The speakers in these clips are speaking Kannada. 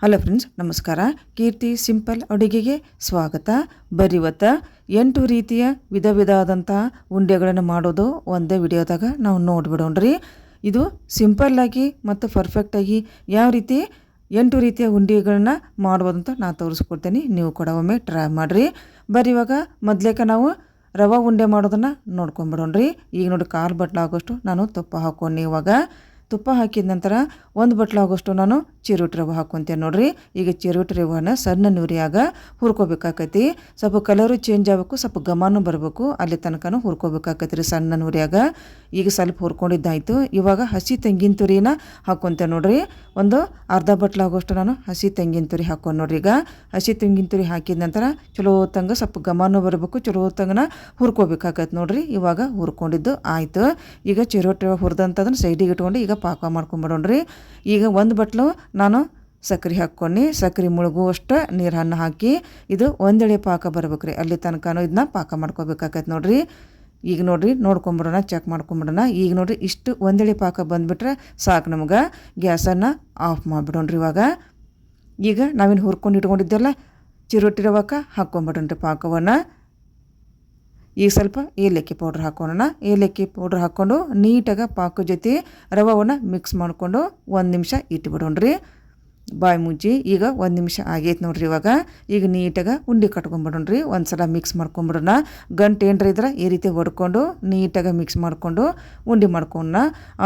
ಹಲೋ ಫ್ರೆಂಡ್ಸ್, ನಮಸ್ಕಾರ. ಕೀರ್ತಿ ಸಿಂಪಲ್ ಅಡುಗೆಗೆ ಸ್ವಾಗತ. ಬರಿವತ್ತ 8 ರೀತಿಯ ವಿಧವಾದಂಥ ಉಂಡೆಗಳನ್ನು ಮಾಡೋದು ಒಂದೇ ವಿಡಿಯೋದಾಗ ನಾವು ನೋಡಿಬಿಡೋಣ್ರಿ. ಇದು ಸಿಂಪಲ್ಲಾಗಿ ಮತ್ತು ಪರ್ಫೆಕ್ಟಾಗಿ ಯಾವ ರೀತಿ 8 ರೀತಿಯ ಉಂಡೆಗಳನ್ನ ಮಾಡ್ಬೋದಂತ ನಾನು ತೋರಿಸ್ಕೊಡ್ತೀನಿ. ನೀವು ಕೂಡ ಒಮ್ಮೆ ಟ್ರೈ ಮಾಡಿರಿ. ಇವಾಗ ಮೊದಲೇಕ ನಾವು ರವೆ ಉಂಡೆ ಮಾಡೋದನ್ನು ನೋಡ್ಕೊಂಬಿಡೋಣ್ರಿ. ಈಗ ನೋಡಿ 1/4 ಬಟ್ಲು ಆಗೋಷ್ಟು ನಾನು ತುಪ್ಪ ಹಾಕ್ಕೊಂಡು ಇವಾಗ ತುಪ್ಪ ಹಾಕಿದ ನಂತರ 1 ಬಟ್ಲು ಆಗೋಷ್ಟು ನಾನು ಚಿರೋಟಿ ರವೆ ಹಾಕ್ಕೊತೇನೆ ನೋಡ್ರಿ. ಈಗ ಚಿರೋಟಿ ರವೆನ ಸಣ್ಣ ನುರಿಯಾಗ ಹುರ್ಕೋಬೇಕಾಕೈತಿ. ಸ್ವಲ್ಪ ಕಲರು ಚೇಂಜ್ ಆಗಬೇಕು, ಸ್ವಲ್ಪ ಘಮನೂ ಬರಬೇಕು, ಅಲ್ಲಿ ತನಕನೂ ಹುರ್ಕೋಬೇಕಾಕೈತಿ ರೀ ಸಣ್ಣ ನುರಿಯಾಗ. ಈಗ ಸ್ವಲ್ಪ ಹುರ್ಕೊಂಡಿದ್ದಾಯಿತು. ಇವಾಗ ಹಸಿ ತೆಂಗಿನ ತುರಿನ ಹಾಕ್ಕೊತೇನೆ ನೋಡ್ರಿ. ಒಂದು 1/2 ಬಟ್ಲು ಆಗೋಷ್ಟು ನಾನು ಹಸಿ ತೆಂಗಿನ ತುರಿ ಹಾಕ್ಕೊಂಡು ನೋಡ್ರಿ. ಈಗ ಹಸಿ ತೆಂಗಿನ ತುರಿ ಹಾಕಿದ ನಂತರ ಚಲೋ ಹೊತ್ತಂಗೆ ಸ್ವಲ್ಪ ಘಮನೂ ಬರಬೇಕು, ಚಲೋ ಹೊತ್ತಂಗನ ಹುರ್ಕೋಬೇಕಾಕೈತಿ ನೋಡ್ರಿ. ಇವಾಗ ಹುರ್ಕೊಂಡಿದ್ದು ಆಯಿತು. ಈಗ ಚಿರೋಟಿ ರವೆ ಹುರಿದಂಥದನ್ನ ಸೈಡಿಗೆ ಇಟ್ಕೊಂಡು ಈಗ ಪಾಕ ಮಾಡ್ಕೊಂಬಿಡೋಣ್ರಿ. ಈಗ 1 ಬಟ್ಲು ನಾನು ಸಕ್ಕರೆ ಹಾಕ್ಕೊಂಡು ಸಕ್ಕರೆ ಮುಳುಗುವಷ್ಟು ನೀರನ್ನು ಹಾಕಿ ಇದು ಒಂದೆಳೆ ಪಾಕ ಬರ್ಬೇಕ್ರಿ. ಅಲ್ಲಿ ತನಕನೂ ಇದನ್ನ ಪಾಕ ಮಾಡ್ಕೋಬೇಕಾಕೈತೆ ನೋಡ್ರಿ. ಈಗ ನೋಡ್ರಿ ನೋಡ್ಕೊಂಬಿಡೋಣ, ಚೆಕ್ ಮಾಡ್ಕೊಂಬಿಡೋಣ. ಈಗ ನೋಡ್ರಿ ಇಷ್ಟು ಒಂದೆಳೆ ಪಾಕ ಬಂದುಬಿಟ್ರೆ ಸಾಕು ನಮ್ಗೆ. ಗ್ಯಾಸನ್ನು ಆಫ್ ಮಾಡಿಬಿಡೋಣ್ರಿ. ಇವಾಗ ಈಗ ನಾವೇನು ಹುರ್ಕೊಂಡು ಇಟ್ಕೊಂಡಿದ್ದೆಲ್ಲ ಚಿರೋಟಿ ರವಕ್ಕೆ ಹಾಕ್ಕೊಂಬಿಡೋಣ್ರಿ ಪಾಕವನ್ನು. ಈಗ ಸ್ವಲ್ಪ ಏಲಕ್ಕಿ ಪೌಡ್ರ್ ಹಾಕ್ಕೊಳ್ಳೋಣ. ಏಲಕ್ಕಿ ಪೌಡ್ರ್ ಹಾಕ್ಕೊಂಡು ನೀಟಾಗಿ ಪಾಕ ಜೊತೆ ರವೆಯನ್ನು ಮಿಕ್ಸ್ ಮಾಡಿಕೊಂಡು 1 ನಿಮಿಷ ಇಟ್ಬಿಡೋಣ್ರಿ ಬಾಯಿ ಮುಚ್ಚಿ. ಈಗ 1 ನಿಮಿಷ ಆಗೈತೆ ನೋಡ್ರಿ. ಇವಾಗ ಈಗ ನೀಟಾಗಿ ಉಂಡೆ ಕಟ್ಕೊಂಬಿಡೋಣ್ರಿ. ಒಂದು ಸಲ ಮಿಕ್ಸ್ ಮಾಡ್ಕೊಂಬಿಡೋಣ. ಗಂಟು ಏನರ ಇದ್ರೆ ಈ ರೀತಿ ಹೊಡ್ಕೊಂಡು ನೀಟಾಗಿ ಮಿಕ್ಸ್ ಮಾಡಿಕೊಂಡು ಉಂಡೆ ಮಾಡ್ಕೊಳ್ಳೋಣ.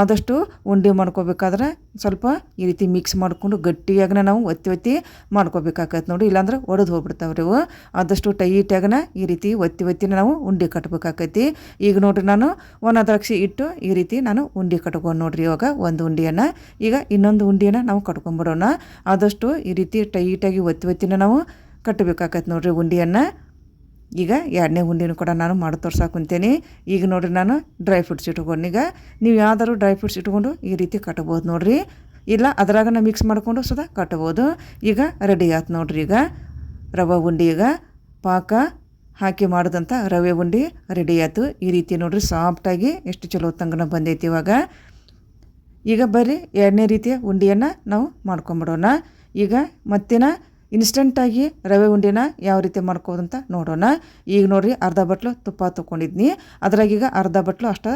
ಆದಷ್ಟು ಉಂಡೆ ಮಾಡ್ಕೋಬೇಕಾದ್ರೆ ಸ್ವಲ್ಪ ಈ ರೀತಿ ಮಿಕ್ಸ್ ಮಾಡಿಕೊಂಡು ಗಟ್ಟಿಯಾಗನ ನಾವು ಒತ್ತಿ ಮಾಡ್ಕೋಬೇಕಾಗತ್ತೆ ನೋಡಿ. ಇಲ್ಲಾಂದ್ರೆ ಒಡೆದು ಹೋಗ್ಬಿಡ್ತಾವ್ರಿ ಇವು. ಆದಷ್ಟು ಟೈಟಾಗನ ಈ ರೀತಿ ಒತ್ತಿನ ನಾವು ಉಂಡೆ ಕಟ್ಬೇಕಾಕೈತಿ. ಈಗ ನೋಡ್ರಿ ನಾನು ಒಣ ದ್ರಾಕ್ಷಿ ಇಟ್ಟು ಈ ರೀತಿ ನಾನು ಉಂಡೆ ಕಟ್ಕೊಂಡು ನೋಡ್ರಿ. ಇವಾಗ ಒಂದು ಉಂಡೆಯನ್ನು ಈಗ ಇನ್ನೊಂದು ಉಂಡೆಯನ್ನು ನಾವು ಕಟ್ಕೊಂಬಿಡೋಣ. ಆದಷ್ಟು ಈ ರೀತಿ ಟೈಟಾಗಿ ಒತ್ತಿನ ನಾವು ಕಟ್ಟಬೇಕಾಗತ್ತೆ ನೋಡ್ರಿ ಉಂಡೆಯನ್ನು. ಈಗ 2ನೇ ಉಂಡೆನೂ ಕೂಡ ನಾನು ಮಾಡಿ ತೋರ್ಸಾಕೊಂತೀನಿ. ಈಗ ನೋಡ್ರಿ ನಾನು ಡ್ರೈ ಫ್ರೂಟ್ಸ್ ಇಟ್ಕೊಂಡು, ಈಗ ನೀವು ಯಾವ್ದಾದ್ರು ಡ್ರೈ ಫ್ರೂಟ್ಸ್ ಇಟ್ಕೊಂಡು ಈ ರೀತಿ ಕಟ್ಬೋದು ನೋಡ್ರಿ. ಇಲ್ಲ ಅದ್ರಾಗ ಮಿಕ್ಸ್ ಮಾಡಿಕೊಂಡು ಸುದಾ ಕಟ್ಬೋದು. ಈಗ ರೆಡಿ ಆಯ್ತು ನೋಡ್ರಿ. ಈಗ ರವೆ ಉಂಡೆ ಈಗ ಪಾಕ ಹಾಕಿ ಮಾಡಿದಂಥ ರವೆ ಉಂಡೆ ರೆಡಿ ಆಯ್ತು. ಈ ರೀತಿ ನೋಡ್ರಿ ಸಾಫ್ಟಾಗಿ ಎಷ್ಟು ಚಲೋ ತಂಗನ ಬಂದೈತಿ. ಈಗ ಬರ್ರಿ 2ನೇ ರೀತಿಯ ಉಂಡೆಯನ್ನು ನಾವು ಮಾಡ್ಕೊಂಬಿಡೋಣ. ಈಗ ಮತ್ತಿನ ಇನ್ಸ್ಟೆಂಟಾಗಿ ರವೆ ಉಂಡೆನ ಯಾವ ರೀತಿ ಮಾಡ್ಕೋದಂತ ನೋಡೋಣ. ಈಗ ನೋಡ್ರಿ 1/2 ಬಟ್ಲು ತುಪ್ಪ ತೊಗೊಂಡಿದ್ನಿ. ಅದ್ರಾಗೀಗ 1/2 ಬಟ್ಲು ಅಷ್ಟು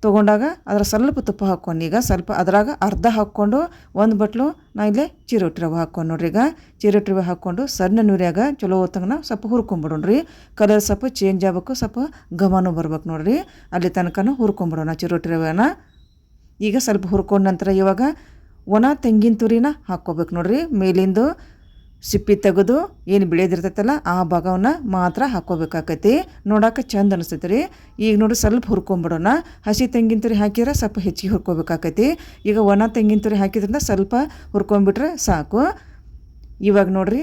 ತೊಗೊಂಡಾಗ ಅದ್ರ ಸ್ವಲ್ಪ ತುಪ್ಪ ಹಾಕ್ಕೊಂಡು ಈಗ ಸ್ವಲ್ಪ ಅದ್ರಾಗ ಅರ್ಧ ಹಾಕ್ಕೊಂಡು 1 ಬಟ್ಲು ನಾ ಇಲ್ಲೇ ಚಿರೋಟಿ ರವೆ ಹಾಕ್ಕೊಂಡು ನೋಡ್ರಿ. ಈಗ ಚಿರೋಟಿ ರವೆ ಹಾಕ್ಕೊಂಡು ಸಣ್ಣ ನುರಿಯಾಗ ಚಲೋ ಹೊತ್ತಂಗೆ ಸ್ವಲ್ಪ ಹುರ್ಕೊಂಬಿಡೋಣ್ರಿ. ಕಲರ್ ಸ್ವಲ್ಪ ಚೇಂಜ್ ಆಗಬೇಕು, ಸ್ವಲ್ಪ ಘಮನೂ ಬರ್ಬೇಕು ನೋಡ್ರಿ. ಅಲ್ಲಿ ತನಕನೂ ಹುರ್ಕೊಂಬಿಡೋಣ ಚಿರೋಟಿ ರವೆನ. ಈಗ ಸ್ವಲ್ಪ ಹುರ್ಕೊಂಡ ನಂತರ ಇವಾಗ ಒಣ ತೆಂಗಿನ ತುರಿನ ಹಾಕ್ಕೋಬೇಕು ನೋಡ್ರಿ. ಮೇಲಿಂದು ಸಿಪ್ಪಿ ತೆಗೆದು ಏನು ಬೆಳೆದಿರ್ತೈತಲ್ಲ ಆ ಭಾಗವನ್ನು ಮಾತ್ರ ಹಾಕ್ಕೋಬೇಕಾಕೈತಿ. ನೋಡೋಕೆ ಚಂದ ಅನಿಸ್ತೈತೆ ರೀ. ಈಗ ನೋಡಿ ಸ್ವಲ್ಪ ಹುರ್ಕೊಂಬಿಡೋಣ. ಹಸಿ ತೆಂಗಿನ ತುರಿ ಹಾಕಿದ್ರೆ ಸ್ವಲ್ಪ ಹೆಚ್ಚಿಗೆ ಹುರ್ಕೋಬೇಕಾಕೈತಿ. ಈಗ ಒಣ ತೆಂಗಿನ ತುರಿ ಹಾಕಿದ್ರಿಂದ ಸ್ವಲ್ಪ ಹುರ್ಕೊಂಬಿಟ್ರೆ ಸಾಕು. ಇವಾಗ ನೋಡ್ರಿ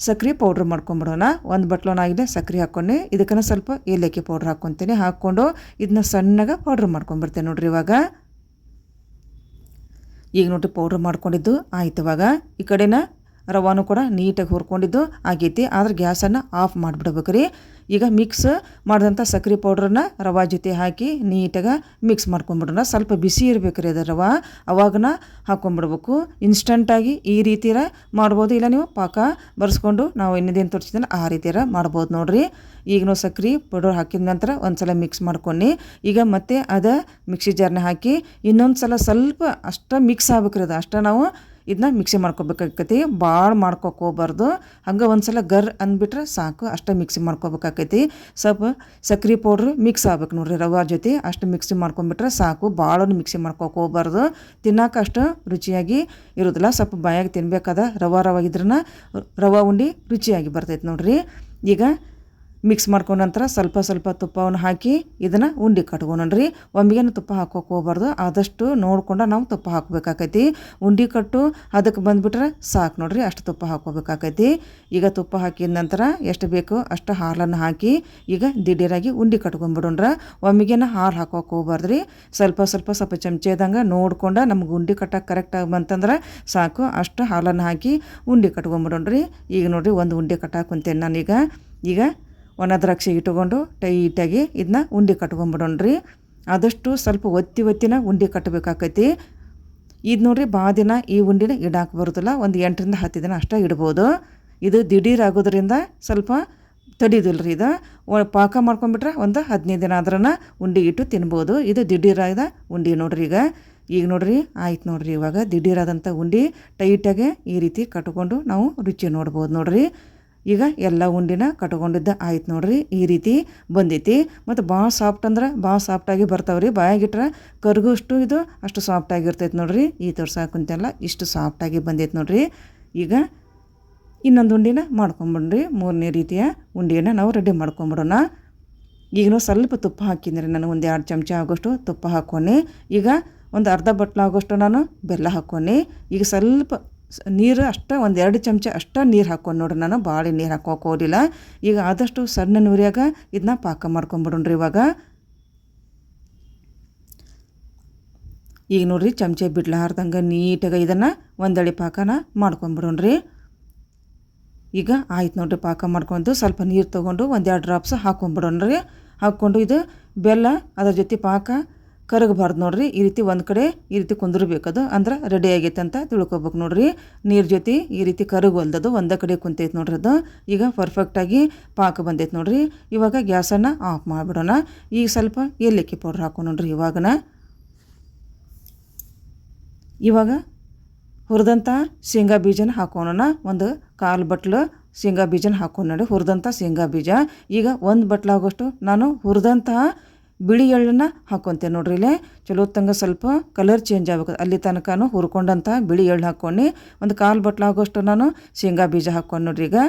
ಸಕ್ಕರೆ ಪೌಡ್ರ್ ಮಾಡ್ಕೊಂಬಿಡೋಣ. 1 ಬಟ್ಲು ನಾಗಿದೆ ಸಕ್ಕರೆ ಹಾಕ್ಕೊಂಡು ಇದಕ್ಕನ್ನು ಸ್ವಲ್ಪ ಏಲಕ್ಕಿ ಪೌಡ್ರ್ ಹಾಕ್ಕೊತೀನಿ. ಹಾಕ್ಕೊಂಡು ಇದನ್ನ ಸಣ್ಣಗೆ ಪೌಡ್ರ್ ಮಾಡ್ಕೊಂಬರ್ತೇನೆ ನೋಡ್ರಿ. ಈಗ ನೋಡ್ರಿ ಪೌಡ್ರ್ ಮಾಡ್ಕೊಂಡಿದ್ದು ಆಯ್ತು. ಇವಾಗ ಈ ಕಡೆನ ರವಾನು ಕೂಡ ನೀಟಾಗಿ ಹುರ್ಕೊಂಡಿದ್ದು ಆಗೈತಿ. ಆದ್ರೆ ಗ್ಯಾಸನ್ನು ಆಫ್ ಮಾಡಿಬಿಡ್ಬೇಕು ರೀ. ಈಗ ಮಿಕ್ಸ್ ಮಾಡಿದಂಥ ಸಕ್ಕರೆ ಪೌಡ್ರನ್ನ ರವೆ ಜೊತೆ ಹಾಕಿ ನೀಟಾಗಿ ಮಿಕ್ಸ್ ಮಾಡ್ಕೊಂಬಿಡೋಣ. ಸ್ವಲ್ಪ ಬಿಸಿ ಇರಬೇಕು ರೀ ಅದು ರವೆ, ಅವಾಗನ ಹಾಕ್ಕೊಂಬಿಡ್ಬೇಕು. ಇನ್ಸ್ಟಂಟಾಗಿ ಈ ರೀತಿಯ ಮಾಡ್ಬೋದು, ಇಲ್ಲ ನೀವು ಪಾಕ ಬರ್ಸ್ಕೊಂಡು ನಾವು ಇನ್ನದೇನು ತೋರಿಸಿದ್ರೆ ಆ ರೀತಿಯ ಮಾಡ್ಬೋದು ನೋಡ್ರಿ. ಈಗ ನಾವು ಸಕ್ಕರೆ ಪೌಡರ್ ಹಾಕಿದ ನಂತರ ಒಂದು ಸಲ ಮಿಕ್ಸ್ ಮಾಡ್ಕೊಂಡು ಈಗ ಮತ್ತೆ ಅದು ಮಿಕ್ಸಿ ಜಾರ್ನ ಹಾಕಿ ಇನ್ನೊಂದು ಸಲ ಸ್ವಲ್ಪ ಅಷ್ಟು ಮಿಕ್ಸ್ ಆಗ್ಬೇಕ್ರಿ. ಅದು ಅಷ್ಟು ನಾವು ಇದನ್ನ ಮಿಕ್ಸಿ ಮಾಡ್ಕೋಬೇಕಾಕೈತಿ. ಭಾಳ ಮಾಡ್ಕೋಕೆ ಹೋಗ್ಬಾರ್ದು. ಹಂಗೆ ಒಂದು ಸಲ ಗರ್ ಅಂದ್ಬಿಟ್ರೆ ಸಾಕು, ಅಷ್ಟು ಮಿಕ್ಸಿ ಮಾಡ್ಕೋಬೇಕಾಕೈತಿ. ಸ್ವಲ್ಪ ಸಕ್ಕರೆ ಪೌಡ್ರ್ ಮಿಕ್ಸ್ ಆಗ್ಬೇಕು ನೋಡ್ರಿ ರವೆ ಜೊತೆ. ಅಷ್ಟು ಮಿಕ್ಸಿ ಮಾಡ್ಕೊಂಬಿಟ್ರೆ ಸಾಕು. ಭಾಳ ಮಿಕ್ಸಿ ಮಾಡ್ಕೋಕೆ ಹೋಗ್ಬಾರ್ದು. ತಿನ್ನೋಕೆ ಅಷ್ಟು ರುಚಿಯಾಗಿ ಇರೋದಿಲ್ಲ. ಸ್ವಲ್ಪ ಬಾಯಾಗಿ ತಿನ್ಬೇಕಾದ ರವೆ ಇದ್ರನ್ನ ರವೆ ಉಂಡೆ ರುಚಿಯಾಗಿ ಬರ್ತೈತೆ ನೋಡ್ರಿ. ಈಗ ಮಿಕ್ಸ್ ಮಾಡ್ಕೊಂಡ ನಂತರ ಸ್ವಲ್ಪ ತುಪ್ಪವನ್ನು ಹಾಕಿ ಇದನ್ನು ಉಂಡೆ ಕಟ್ಕೊಳ್ರಿ. ಒಮ್ಮೆಗೇನು ತುಪ್ಪ ಹಾಕೋಕೆ ಹೋಗ್ಬಾರ್ದು. ಆದಷ್ಟು ನೋಡ್ಕೊಂಡು ನಾವು ತುಪ್ಪ ಹಾಕಬೇಕಾಕೈತಿ. ಉಂಡೆ ಕಟ್ಟು ಅದಕ್ಕೆ ಬಂದುಬಿಟ್ರೆ ಸಾಕು ನೋಡ್ರಿ, ಅಷ್ಟು ತುಪ್ಪ ಹಾಕೋಬೇಕಾಕೈತಿ. ಈಗ ತುಪ್ಪ ಹಾಕಿದ ನಂತರ ಎಷ್ಟು ಬೇಕೋ ಅಷ್ಟು ಹಾಲನ್ನು ಹಾಕಿ ಈಗ ದಿಢೀರಾಗಿ ಉಂಡೆ ಕಟ್ಕೊಂಡ್ಬಿಡೋಣ್ರ. ಒಮ್ಮೆಗೇನು ಹಾಲು ಹಾಕೋಕೆ ಹೋಗ್ಬಾರ್ದ್ರಿ. ಸ್ವಲ್ಪ ಚಮಚೆದಂಗೆ ನೋಡ್ಕೊಂಡು ನಮ್ಗೆ ಉಂಡೆ ಕಟ್ಟಕ್ಕೆ ಕರೆಕ್ಟಾಗಿ ಬಂತಂದ್ರೆ ಸಾಕು. ಅಷ್ಟು ಹಾಲನ್ನು ಹಾಕಿ ಉಂಡೆ ಕಟ್ಕೊಂಡ್ಬಿಡೋಣ್ರಿ. ಈಗ ನೋಡ್ರಿ ಒಂದು ಉಂಡೆ ಕಟ್ಟಾಕ ಕುಂತೇನೆ ನಾನೀಗ. ಈಗ ಒಣ ದ್ರಾಕ್ಷಿ ಇಟ್ಕೊಂಡು ಟೈಟಾಗಿ ಇದನ್ನ ಉಂಡೆ ಕಟ್ಕೊಂಬಿಡೋಣ್ರಿ. ಆದಷ್ಟು ಸ್ವಲ್ಪ ಒತ್ತಿನ ಉಂಡೆ ಕಟ್ಟಬೇಕಾಕೈತಿ. ಇದು ನೋಡಿರಿ ಭಾಳ ದಿನ ಈ ಉಂಡಿನ ಇಡಾಕೆ ಬರೋದಿಲ್ಲ, ಒಂದು 8ರಿಂದ 10 ದಿನ ಅಷ್ಟೇ ಇಡ್ಬೋದು. ಇದು ದಿಢೀರ್ ಆಗೋದ್ರಿಂದ ಸ್ವಲ್ಪ ತಡಿದಿಲ್ಲ ರೀ. ಇದು ಪಾಕ ಮಾಡ್ಕೊಂಬಿಟ್ರೆ ಒಂದು 15 ದಿನ ಆದ್ರೂ ಉಂಡೆ ಇಟ್ಟು ತಿನ್ಬೋದು. ಇದು ದಿಢೀರಾದ ಉಂಡೆ ನೋಡ್ರಿ. ಈಗ ನೋಡ್ರಿ ಆಯ್ತು ನೋಡ್ರಿ. ಇವಾಗ ದಿಢೀರಾದಂಥ ಉಂಡೆ ಟೈಟಾಗೆ ಈ ರೀತಿ ಕಟ್ಕೊಂಡು ನಾವು ರುಚಿ ನೋಡ್ಬೋದು ನೋಡ್ರಿ. ಈಗ ಎಲ್ಲ ಉಂಡಿನ ಕಟ್ಕೊಂಡಿದ್ದ ಆಯ್ತು ನೋಡ್ರಿ. ಈ ರೀತಿ ಬಂದೈತಿ. ಮತ್ತು ಭಾಳ ಸಾಫ್ಟ್ ಅಂದ್ರೆ ಭಾಳ ಸಾಫ್ಟಾಗಿ ಬರ್ತಾವ್ರಿ. ಬಾಯಾಗಿಟ್ರೆ ಕರ್ಗೋಷ್ಟು ಇದು ಅಷ್ಟು ಸಾಫ್ಟಾಗಿರ್ತೈತೆ ನೋಡ್ರಿ. ಈ ತೋರ್ಸಾಕುಂತೆಲ್ಲ ಇಷ್ಟು ಸಾಫ್ಟಾಗಿ ಬಂದೈತೆ ನೋಡ್ರಿ. ಈಗ ಇನ್ನೊಂದು ಉಂಡಿನ ಮಾಡ್ಕೊಂಬಿಡ್ರಿ. 3ನೇ ರೀತಿಯ ಉಂಡಿಯನ್ನು ನಾವು ರೆಡಿ ಮಾಡ್ಕೊಂಬಿಡೋಣ. ಈಗ ಸ್ವಲ್ಪ ತುಪ್ಪ ಹಾಕಿದ್ರಿ. ನಾನು ಒಂದು 2 ಚಮಚ ಆಗೋಷ್ಟು ತುಪ್ಪ ಹಾಕ್ಕೊಂಡು ಈಗ ಒಂದು ಅರ್ಧ ಬಟ್ಲು ಆಗೋಷ್ಟು ನಾನು ಬೆಲ್ಲ ಹಾಕ್ಕೊಂಡು ಈಗ ಸ್ವಲ್ಪ ನೀರು ಅಷ್ಟೇ ಒಂದು 2 ಚಮಚ ಅಷ್ಟೇ ನೀರು ಹಾಕ್ಕೊಂಡು ನೋಡ್ರಿ. ನಾನು ಭಾಳ ನೀರು ಹಾಕೋಕೆ ಹೋಗಲಿಲ್ಲ. ಈಗ ಆದಷ್ಟು ಸಣ್ಣ ನೀರಾಗ ಇದನ್ನ ಪಾಕ ಮಾಡ್ಕೊಂಬಿಡೋಣ್ರಿ. ಈಗ ನೋಡ್ರಿ ಚಮಚ ಬಿಡ್ಲಾರ್ದಂಗೆ ನೀಟಾಗಿ ಇದನ್ನು ಒಂದಳಿ ಪಾಕನ ಮಾಡ್ಕೊಂಬಿಡೋಣ್ರಿ. ಈಗ ಆಯ್ತು ನೋಡ್ರಿ. ಪಾಕ ಮಾಡ್ಕೊಂಡು ಸ್ವಲ್ಪ ನೀರು ತೊಗೊಂಡು 1-2 ಡ್ರಾಪ್ಸ್ ಹಾಕ್ಕೊಂಬಿಡೋಣ್ರಿ. ಹಾಕ್ಕೊಂಡು ಇದು ಬೆಲ್ಲ ಅದ್ರ ಜೊತೆ ಪಾಕ ಕರಗಬಾರ್ದು ನೋಡ್ರಿ. ಈ ರೀತಿ ಒಂದು ಕಡೆ ಈ ರೀತಿ ಕುಂದಿರ್ಬೇಕದು, ಅಂದ್ರೆ ರೆಡಿ ಆಗೈತೆ ಅಂತ ತಿಳ್ಕೊಬೇಕು ನೋಡ್ರಿ. ನೀರು ಜೊತೆ ಈ ರೀತಿ ಕರಗೋಲ್ದದು ಒಂದೇ ಕಡೆ ಕುಂತೈತೆ ನೋಡ್ರಿ. ಅದು ಈಗ ಪರ್ಫೆಕ್ಟಾಗಿ ಪಾಕ ಬಂದೈತೆ ನೋಡ್ರಿ. ಇವಾಗ ಗ್ಯಾಸನ್ನು ಆಫ್ ಮಾಡಿಬಿಡೋಣ. ಈಗ ಸ್ವಲ್ಪ ಏಲಕ್ಕಿ ಪೌಡ್ರ್ ಹಾಕೋ ನೋಡ್ರಿ. ಇವಾಗ ಹುರಿದಂಥ ಶೇಂಗಾ ಬೀಜನ ಹಾಕೋಣ. ಒಂದು 1/4 ಬಟ್ಲು ಶೇಂಗಾ ಬೀಜನ ಹಾಕೊಂಡು ನೋಡಿ. ಹುರಿದಂಥ ಶೇಂಗಾ ಬೀಜ ಈಗ 1 ಬಟ್ಲಾಗೋಷ್ಟು ನಾನು ಹುರಿದಂತಹ ಬಿಳಿ ಎಳ್ಳನ್ನು ಹಾಕ್ಕೊತೇನೆ ನೋಡ್ರಿ. ಇಲ್ಲೇ ಚಲೋ ತಂಗ ಸ್ವಲ್ಪ ಕಲರ್ ಚೇಂಜ್ ಆಗಬೇಕು. ಅಲ್ಲಿ ತನಕ ಹುರ್ಕೊಂಡಂಥ ಬಿಳಿ ಎಳ್ಳು ಹಾಕ್ಕೊಂಡು ಒಂದು 1/4 ಬಟ್ಲಾಗೋಷ್ಟು ನಾನು ಶೇಂಗಾ ಬೀಜ ಹಾಕ್ಕೊಂಡು ನೋಡ್ರಿ. ಈಗ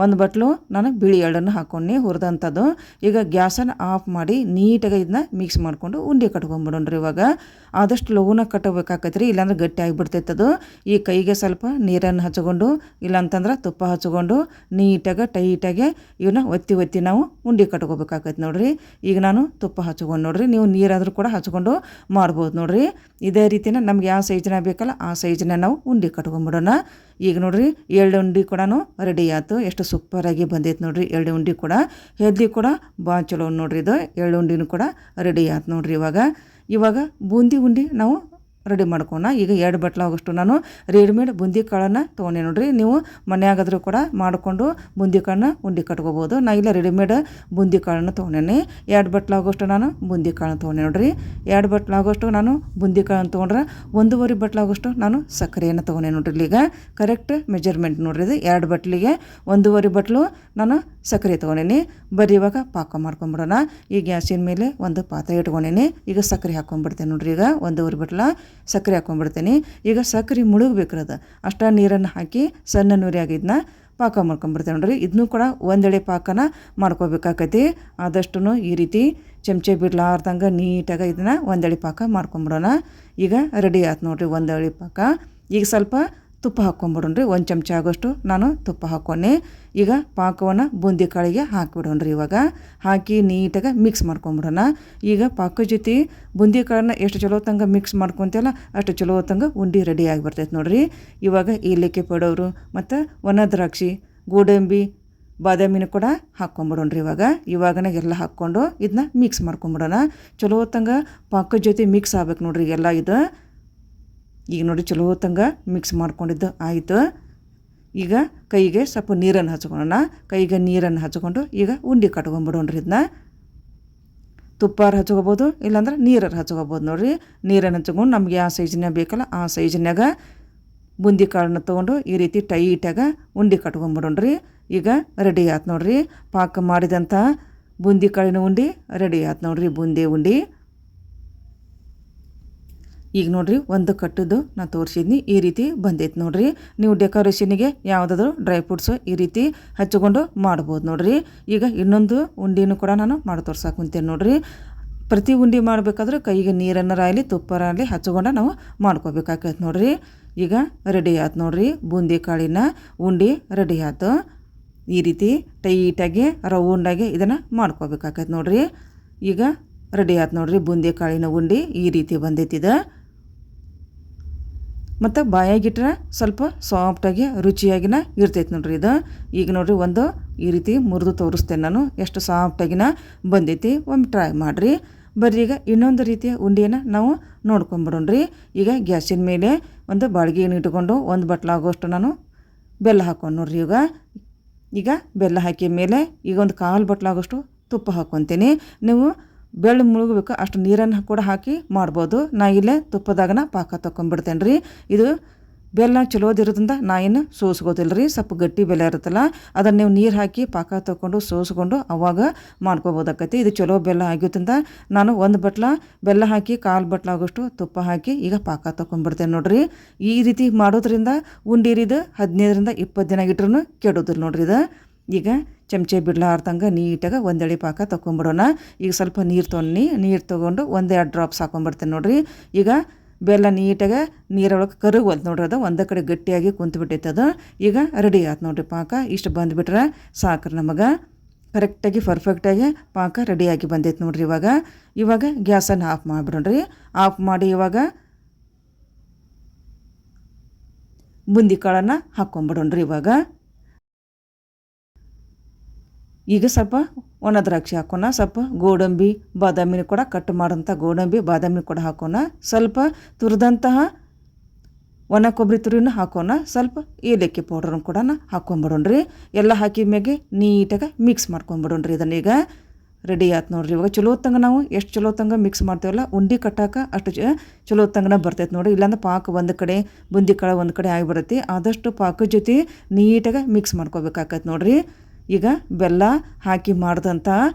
1 ಬಟ್ಲು ನಾನು ಬಿಳಿ ಎಳ್ಳನ್ನು ಹಾಕ್ಕೊಂಡು ಹುರಿದಂಥದ್ದು. ಈಗ ಗ್ಯಾಸನ್ನು ಆಫ್ ಮಾಡಿ ನೀಟಾಗಿ ಇದನ್ನ ಮಿಕ್ಸ್ ಮಾಡಿಕೊಂಡು ಉಂಡೆ ಕಟ್ಕೊಂಬಿಡೋಣ್ರಿ. ಇವಾಗ ಆದಷ್ಟು ಲಘುನ ಕಟ್ಟಬೇಕಾಕೈತ್ರಿ, ಇಲ್ಲಾಂದ್ರೆ ಗಟ್ಟಿ ಆಗಿಬಿಡ್ತೈತೆ ಅದು. ಈ ಕೈಗೆ ಸ್ವಲ್ಪ ನೀರನ್ನು ಹಚ್ಕೊಂಡು ಇಲ್ಲಾಂತಂದ್ರೆ ತುಪ್ಪ ಹಚ್ಕೊಂಡು ನೀಟಾಗಿ ಟೈಟಾಗಿ ಇವನ್ನ ಒತ್ತಿ ನಾವು ಉಂಡೆ ಕಟ್ಕೋಬೇಕಾಕೈತೆ ನೋಡ್ರಿ. ಈಗ ನಾನು ತುಪ್ಪ ಹಚ್ಕೊಂಡು ನೋಡ್ರಿ, ನೀವು ನೀರಾದರೂ ಕೂಡ ಹಚ್ಕೊಂಡು ಮಾಡ್ಬೋದು ನೋಡ್ರಿ. ಇದೇ ರೀತಿನ ನಮ್ಗೆ ಯಾವ ಸೈಜ್ನ ಬೇಕಲ್ಲ ಆ ಸೈಜ್ನ ನಾವು ಉಂಡೆ ಕಟ್ಕೊಂಬಿಡೋಣ. ಈಗ ನೋಡ್ರಿ ಎಳ್ಳು ಉಂಡೆ ಕೂಡ ರೆಡಿ ಆಯ್ತು. ಎಷ್ಟು ಸೂಪರಾಗಿ ಬಂದೈತೆ ನೋಡ್ರಿ. ಎಳ್ಳು ಉಂಡೆ ಕೂಡ ಹೆದ್ಲಿ ಕೂಡ ಭಾಳ ಚಲೋ ನೋಡ್ರಿ. ಇದು ಎಳ್ಳು ಉಂಡೆನೂ ಕೂಡ ರೆಡಿ ಆಯ್ತು ನೋಡ್ರಿ. ಇವಾಗ ಬೂಂದಿ ಉಂಡೆ ನಾವು ರೆಡಿ ಮಾಡ್ಕೋಣ. ಈಗ 2 ಬಟ್ಲಾಗೋಷ್ಟು ನಾನು ರೆಡಿಮೇಡ್ ಬೂಂದಿ ಕಾಳನ್ನು ತೊಗೊಂಡೆ ನೋಡ್ರಿ. ನೀವು ಮನೆಯಾಗಾದರೂ ಕೂಡ ಮಾಡಿಕೊಂಡು ಬೂಂದಿ ಕಾಳನ್ನ ಉಂಡೆ ಕಟ್ಕೋಬೋದು. ನಾ ಇಲ್ಲ ರೆಡಿಮೇಡ್ ಬೂಂದಿ ಕಾಳನ್ನು ತೊಗೊಂಡೇನೆ. 2 ಬಟ್ಲಾಗೋಷ್ಟು ನಾನು ಬೂಂದಿ ಕಾಳನ್ನು ತೊಗೊಂಡೆ ನೋಡ್ರಿ. 2 ಬಟ್ಲಾಗೋಷ್ಟು ನಾನು ಬೂಂದಿ ಕಾಳನ್ನು ತೊಗೊಂಡ್ರೆ 1.5 ಬಟ್ಲಾಗೋಷ್ಟು ನಾನು ಸಕ್ಕರೆಯನ್ನು ತೊಗೊಂಡೆ ನೋಡ್ರಿ. ಈಗ ಕರೆಕ್ಟ್ ಮೆಜರ್ಮೆಂಟ್ ನೋಡ್ರಿ. ಇದು 2 ಬಟ್ಲಿಗೆ 1.5 ಬಟ್ಲು ನಾನು ಸಕ್ಕರೆ ತೊಗೊಂಡೇನಿ. ಬರೀ ಇವಾಗ ಪಾಕ ಮಾಡ್ಕೊಂಬಿಡೋಣ. ಈ ಗ್ಯಾಸಿನ ಮೇಲೆ ಒಂದು ಪಾತ್ರೆ ಇಟ್ಕೊಂಡೇನಿ. ಈಗ ಸಕ್ಕರೆ ಹಾಕ್ಕೊಂಡ್ಬಿಡ್ತೇನೆ ನೋಡ್ರಿ. ಈಗ 1.5 ಬಟ್ಲ ಸಕ್ಕರೆ ಹಾಕ್ಕೊಂಡ್ಬಿಡ್ತೀನಿ. ಈಗ ಸಕ್ಕರೆ ಮುಳುಗಬೇಕ್ರದ ಅಷ್ಟ ನೀರನ್ನು ಹಾಕಿ ಸಣ್ಣ ನೀರಾಗಿ ಇದನ್ನ ಪಾಕ ಮಾಡ್ಕೊಂಡ್ಬಿಡ್ತೇನೆ ನೋಡ್ರಿ. ಇದನ್ನೂ ಕೂಡ ಒಂದೆಳೆ ಪಾಕನ ಮಾಡ್ಕೋಬೇಕಾಕೈತಿ. ಆದಷ್ಟು ಈ ರೀತಿ ಚಮಚೆ ಬಿಡ್ಲಾರ್ದಂಗೆ ನೀಟಾಗಿ ಇದನ್ನ ಒಂದೆಳೆ ಪಾಕ ಮಾಡ್ಕೊಂಬಿಡೋಣ. ಈಗ ರೆಡಿ ಆಯ್ತು ನೋಡ್ರಿ ಒಂದೆಳೆ ಪಾಕ. ಈಗ ಸ್ವಲ್ಪ ತುಪ್ಪ ಹಾಕ್ಕೊಂಬಿಡೋಣ್ರಿ. 1 ಚಮಚ ಆಗೋಷ್ಟು ನಾನು ತುಪ್ಪ ಹಾಕ್ಕೊಂಡೆ. ಈಗ ಪಾಕವನ್ನು ಬೂಂದಿ ಕಾಳಿಗೆ ಹಾಕಿಬಿಡೋಣ್ರಿ. ಇವಾಗ ಹಾಕಿ ನೀಟಾಗಿ ಮಿಕ್ಸ್ ಮಾಡ್ಕೊಂಬಿಡೋಣ. ಈಗ ಪಾಕ ಜೊತೆ ಬೂಂದಿ ಕಾಳನ್ನ ಎಷ್ಟು ಚಲೋ ತಂಗ ಮಿಕ್ಸ್ ಮಾಡ್ಕೊತೇವಲ್ಲ ಅಷ್ಟು ಚಲೋ ತಂಗ ಉಂಡೆ ರೆಡಿ ಆಗಿಬರ್ತೈತೆ ನೋಡ್ರಿ. ಇವಾಗ ಏಲಕ್ಕಿ ಪೌಡರು ಮತ್ತು ಒಣ ದ್ರಾಕ್ಷಿ, ಗೋಡಂಬಿ, ಬಾದಾಮಿನ ಕೂಡ ಹಾಕ್ಕೊಂಬಿಡೋಣ್ರಿ. ಇವಾಗನೇ ಎಲ್ಲ ಹಾಕ್ಕೊಂಡು ಇದನ್ನ ಮಿಕ್ಸ್ ಮಾಡ್ಕೊಂಬಿಡೋಣ. ಚಲೋ ತಂಗ ಪಾಕದ ಜೊತೆ ಮಿಕ್ಸ್ ಆಗ್ಬೇಕು ನೋಡ್ರಿ ಎಲ್ಲ ಇದು. ಈಗ ನೋಡಿ ಚಲೋ ತಂಗ ಮಿಕ್ಸ್ ಮಾಡ್ಕೊಂಡಿದ್ದು ಆಯಿತು. ಈಗ ಕೈಗೆ ಸ್ವಲ್ಪ ನೀರನ್ನು ಹಚ್ಕೊಳ್ಳೋಣ. ಕೈಗೆ ನೀರನ್ನು ಹಚ್ಕೊಂಡು ಈಗ ಉಂಡೆ ಕಟ್ಕೊಂಬಿಡೋಣ್ರಿ. ಇದನ್ನ ತುಪ್ಪಾರು ಹಚ್ಕೋಬೋದು, ಇಲ್ಲಾಂದ್ರೆ ನೀರಾರು ಹಚ್ಕೋಬೋದು ನೋಡ್ರಿ. ನೀರನ್ನು ಹಚ್ಕೊಂಡು ನಮ್ಗೆ ಯಾವ ಸೈಜ್ನಾಗ ಬೇಕಲ್ಲ ಆ ಸೈಜ್ನಾಗ ಬೂಂದಿ ಕಾಳನ್ನ ತೊಗೊಂಡು ಈ ರೀತಿ ಟೈಟಾಗ ಉಂಡೆ ಕಟ್ಕೊಂಬಿಡೋಣ್ರಿ. ಈಗ ರೆಡಿ ಆಯ್ತು ನೋಡ್ರಿ. ಪಾಕ ಮಾಡಿದಂಥ ಬೂಂದಿ ಕಾಳಿನ ಉಂಡೆ ರೆಡಿ ಆಯ್ತು ನೋಡ್ರಿ. ಬೂಂದಿ ಉಂಡೆ ಈಗ ನೋಡ್ರಿ ಒಂದು ಕಟ್ಟದ್ದು ನಾನು ತೋರಿಸಿದ್ನಿ ಈ ರೀತಿ ಬಂದೈತೆ ನೋಡ್ರಿ. ನೀವು ಡೆಕೋರೇಷನಿಗೆ ಯಾವುದಾದ್ರೂ ಡ್ರೈ ಫ್ರೂಟ್ಸು ಈ ರೀತಿ ಹಚ್ಕೊಂಡು ಮಾಡ್ಬೋದು ನೋಡ್ರಿ. ಈಗ ಇನ್ನೊಂದು ಉಂಡೆನೂ ಕೂಡ ನಾನು ಮಾಡಿ ತೋರ್ಸಕ್ಕೆ ಕುಂತೇನೆ ನೋಡ್ರಿ. ಪ್ರತಿ ಉಂಡೆ ಮಾಡಬೇಕಾದ್ರೆ ಕೈಗೆ ನೀರನ್ನರಾಗಲಿ ತುಪ್ಪರಾಗಲಿ ಹಚ್ಕೊಂಡು ನಾವು ಮಾಡ್ಕೋಬೇಕಾಗೈತೆ ನೋಡ್ರಿ. ಈಗ ರೆಡಿ ಆಯ್ತು ನೋಡ್ರಿ. ಬೂಂದಿ ಕಾಳಿನ ಉಂಡೆ ರೆಡಿ ಆಯ್ತು. ಈ ರೀತಿ ಟೈಟಾಗಿ ರೌಂಡಾಗಿ ಇದನ್ನು ಮಾಡ್ಕೋಬೇಕಾಗೈತೆ ನೋಡ್ರಿ. ಈಗ ರೆಡಿ ಆಯ್ತು ನೋಡ್ರಿ. ಬೂಂದಿ ಕಾಳಿನ ಉಂಡೆ ಈ ರೀತಿ ಬಂದೈತಿದೆ. ಮತ್ತು ಬಾಯಾಗಿಟ್ರೆ ಸ್ವಲ್ಪ ಸಾಫ್ಟಾಗಿ ರುಚಿಯಾಗಿನ ಇರ್ತೈತೆ ನೋಡ್ರಿ ಇದು. ಈಗ ನೋಡ್ರಿ ಒಂದು ಈ ರೀತಿ ಮುರಿದು ತೋರಿಸ್ತೇನೆ ನಾನು ಎಷ್ಟು ಸಾಫ್ಟಾಗಿನ ಬಂದೈತಿ. ಒಮ್ಮೆ ಟ್ರೈ ಮಾಡಿರಿ. ಬರ್ರಿ ಈಗ ಇನ್ನೊಂದು ರೀತಿಯ ಉಂಡೆಯನ್ನು ನಾವು ನೋಡ್ಕೊಂಬಿಡೋಣ್ರಿ. ಈಗ ಗ್ಯಾಸಿನ ಮೇಲೆ ಒಂದು ಬಾಳ್ಗೆಯನ್ನು ಇಟ್ಕೊಂಡು ಒಂದು ಬಟ್ಲಾಗೋಷ್ಟು ನಾನು ಬೆಲ್ಲ ಹಾಕೊಂಡು ನೋಡ್ರಿ. ಈಗ ಬೆಲ್ಲ ಹಾಕಿದ ಮೇಲೆ ಈಗ ಒಂದು 1/4 ಬಟ್ಲಾಗೋಷ್ಟು ತುಪ್ಪ ಹಾಕ್ಕೊತೀನಿ. ನೀವು ಬೆಳ್ಳು ಮುಳುಗಬೇಕು ಅಷ್ಟು ನೀರನ್ನು ಕೂಡ ಹಾಕಿ ಮಾಡ್ಬೋದು. ನಾ ಇಲ್ಲೇ ತುಪ್ಪದಾಗನ ಪಾಕ ತೊಗೊಂಡ್ಬಿಡ್ತೇನೆ ರೀ. ಇದು ಬೆಲ್ಲ ಚಲೋದಿರೋದ್ರಿಂದ ನಾ ಏನು ಸೋಸ್ಕೋತಿಲ್ಲ ರೀ. ಸ್ವಲ್ಪ ಗಟ್ಟಿ ಬೆಲ್ಲ ಇರುತ್ತಲ್ಲ ಅದನ್ನು ನೀವು ನೀರು ಹಾಕಿ ಪಾಕ ತೊಗೊಂಡು ಸೋಸ್ಕೊಂಡು ಅವಾಗ ಮಾಡ್ಕೋಬೋದಾಕೈತಿ. ಇದು ಚಲೋ ಬೆಲ್ಲ ಆಗಿದ್ದರಿಂದ ನಾನು ಒಂದು ಬಟ್ಲ ಬೆಲ್ಲ ಹಾಕಿ 1/4 ಬಟ್ಲಾಗೋಷ್ಟು ತುಪ್ಪ ಹಾಕಿ ಈಗ ಪಾಕ ತೊಗೊಂಡ್ಬಿಡ್ತೇನೆ ನೋಡ್ರಿ. ಈ ರೀತಿ ಮಾಡೋದ್ರಿಂದ ಉಂಡಿರಿದು 15ರಿಂದ 20 ದಿನ ಇಟ್ರೂ ಕೆಡೋದಿಲ್ಲ ನೋಡ್ರಿ. ಇದು ಈಗ ಚಮಚೆ ಬಿಡ್ಲಾರ್ದಂಗೆ ನೀಟಾಗಿ ಒಂದೆಳೆ ಪಾಕ ತೊಗೊಂಬಿಡೋಣ. ಈಗ ಸ್ವಲ್ಪ ನೀರು ತೊಗೊಂಡು 1-2 ಡ್ರಾಪ್ಸ್ ಹಾಕೊಂಡ್ಬಿಡ್ತೇನೆ ನೋಡ್ರಿ. ಈಗ ಬೆಲ್ಲ ನೀಟಾಗಿ ನೀರೊಳಗೆ ಕರಗೋಲ್ತು ನೋಡ್ರಿ. ಅದು ಒಂದೇ ಕಡೆ ಗಟ್ಟಿಯಾಗಿ ಕುಂತ್ಬಿಟ್ಟೈತೆ. ಈಗ ರೆಡಿ ಆಯ್ತು ನೋಡ್ರಿ ಪಾಕ. ಇಷ್ಟು ಬಂದುಬಿಟ್ರೆ ಸಾಕ್ರಿ ನಮಗೆ. ಕರೆಕ್ಟಾಗಿ ಪರ್ಫೆಕ್ಟಾಗಿ ಪಾಕ ರೆಡಿಯಾಗಿ ಬಂದೈತೆ ನೋಡ್ರಿ. ಇವಾಗ ಗ್ಯಾಸನ್ನು ಆಫ್ ಮಾಡಿಬಿಡೋಣ್ರಿ. ಆಫ್ ಮಾಡಿ ಇವಾಗ ಬುಂದಿ ಕಾಳನ್ನು ಹಾಕ್ಕೊಂಬಿಡೋಣ್ರಿ. ಈಗ ಸ್ವಲ್ಪ ಒಣ ದ್ರಾಕ್ಷಿ ಹಾಕೋಣ, ಸ್ವಲ್ಪ ಗೋಡಂಬಿ ಬಾದಾಮಿನ ಕೂಡ ಕಟ್ ಮಾಡೋಂಥ ಗೋಡಂಬಿ ಬಾದಾಮಿ ಕೂಡ ಹಾಕೋಣ, ಸ್ವಲ್ಪ ತುರಿದಂತಹ ಒಣ ಕೊಬ್ಬರಿ ತುರಿನ ಹಾಕೋಣ, ಸ್ವಲ್ಪ ಏಲಕ್ಕಿ ಪೌಡ್ರನ್ನು ಕೂಡ ಹಾಕ್ಕೊಂಬಿಡೋಣ್ರಿ. ಎಲ್ಲ ಹಾಕಿದ ಮ್ಯಾಗೆ ನೀಟಾಗಿ ಮಿಕ್ಸ್ ಮಾಡ್ಕೊಂಬಿಡೋಣ್ರಿ. ಇದನ್ನೀಗ ರೆಡಿ ಆಯ್ತು ನೋಡ್ರಿ. ಚಲೋ ತಂಗ ನಾವು ಎಷ್ಟು ಚಲೋ ತಂಗ ಮಿಕ್ಸ್ ಮಾಡ್ತೇವಲ್ಲ ಉಂಡೆ ಕಟ್ಟಾಕ ಅಷ್ಟು ಚಲೋ ತಂಗನ ಬರ್ತೈತೆ ನೋಡಿರಿ. ಇಲ್ಲಾಂದ್ರೆ ಪಾಕ ಒಂದು ಕಡೆ ಬುಂದಿ ಕಾಳು ಒಂದು ಕಡೆ ಆಗಿಬಿಡತ್ತೆ. ಆದಷ್ಟು ಪಾಕದ ಜೊತೆ ನೀಟಾಗಿ ಮಿಕ್ಸ್ ಮಾಡ್ಕೋಬೇಕಾಗತ್ತೆ ನೋಡ್ರಿ. ಈಗ ಬೆಲ್ಲ ಹಾಕಿ ಮಾಡಿದಂಥ